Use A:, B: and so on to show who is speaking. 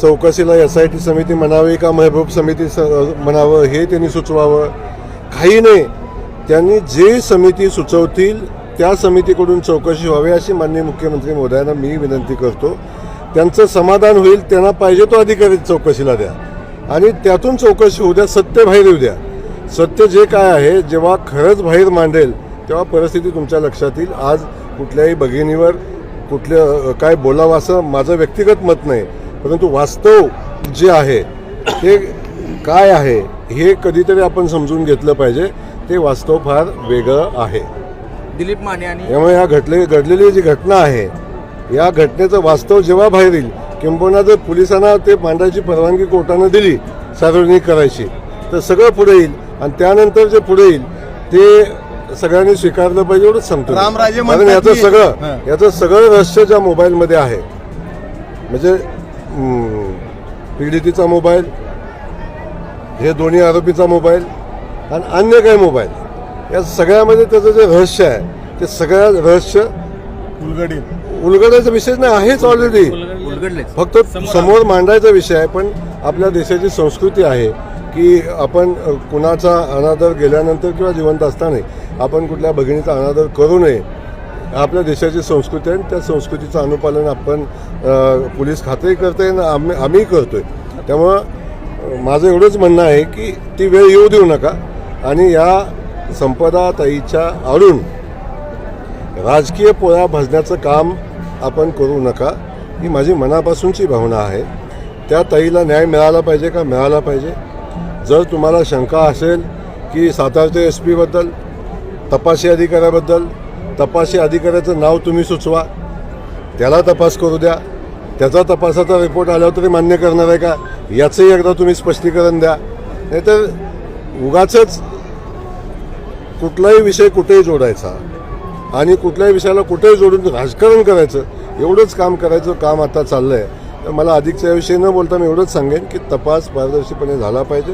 A: चौकशीला SIT समिती म्हणावी का महबूब समिती म्हणावं हे त्यांनी सुचवावं. काही नाही, त्यांनी जे समिती सुचवतील त्या समितीकडून चौकशी व्हावी अशी माननीय मुख्यमंत्री महोदयांना मी विनंती करतो. त्यांचं समाधान होईल, त्यांना पाहिजे तो अधिकारी चौकशीला द्या आणि त्यातून चौकशी होऊ द्या, सत्य बाहेर येऊ द्या. सत्य जे काय आहे जेव्हा खरंच बाहेर मांडेल तेव्हा परिस्थिती तुमच्या लक्षात येईल. आज कुठल्याही भगिनीवर कुठलं काय बोलावं असं माझं व्यक्तिगत मत नाही, परंतु वास्तव जे आहे ते काय आहे हे कधीतरी आपण समजून घेतलं पाहिजे. ते वास्तव फार वेगळं आहे.
B: दिलीप माने आणि
A: त्यामुळे घडलेली जी घटना आहे या घटनेचं वास्तव जेव्हा बाहेर येईल, किंबहुना जर पोलिसांना ते मांडायची परवानगी कोर्टानं दिली सार्वजनिक करायची तर सगळं पुढे येईल आणि त्यानंतर जे पुढे येईल ते सगळ्यांनी स्वीकारलं पाहिजे एवढंच सांगतो. कारण याचं सगळं रहस्य ज्या मोबाईलमध्ये आहे, म्हणजे पीडितेचा मोबाईल, हे दोन्ही आरोपीचा मोबाईल आणि अन्य काही मोबाईल, या सगळ्यामध्ये त्याचं जे रहस्य आहे ते सगळं रहस्य उलगडायचा विषय नाही आहेच, ऑलरेडी फक्त समोर मांडायचा विषय आहे. पण आपल्या देशाची संस्कृती आहे की आपण कुणाचा अनादर गेल्यानंतर किंवा जिवंत असताना आपण कुठल्या भगिनीचा अनादर करू नये. आपल्या देशाची संस्कृती आहे आणि त्या संस्कृतीचं अनुपालन आपण पोलीस खातेही करते आणि आम्ही करतोय. त्यामुळं माझं एवढंच म्हणणं आहे की ती वेळ येऊ देऊ नका आणि या संपदा ताईच्या आडून राजकीय पोळ्या भाजण्याचं काम आपण करू नका. ही माझी मनापासूनची भावना आहे. त्या ताईला न्याय मिळाला पाहिजे का मिळाला पाहिजे. जर तुम्हाला शंका असेल की सातारच्या SP बद्दल, तपासी अधिकाऱ्याबद्दल, तपासी अधिकाऱ्याचं नाव तुम्ही सुचवा, त्याला तपास करू द्या. त्याचा तपासाचा रिपोर्ट आल्यावर तरी मान्य करणार आहे का याचंही एकदा तुम्ही स्पष्टीकरण द्या. नाहीतर उगाचच कुठलाही विषय कुठेही जोडायचा आणि कुठल्याही विषयाला कुठेही जोडून राजकारण करायचं, एवढंच काम आता चाललं आहे. तर मला अधिकच्या विषयी न बोलता मी एवढंच सांगेन की तपास पारदर्शीपणे झाला पाहिजे.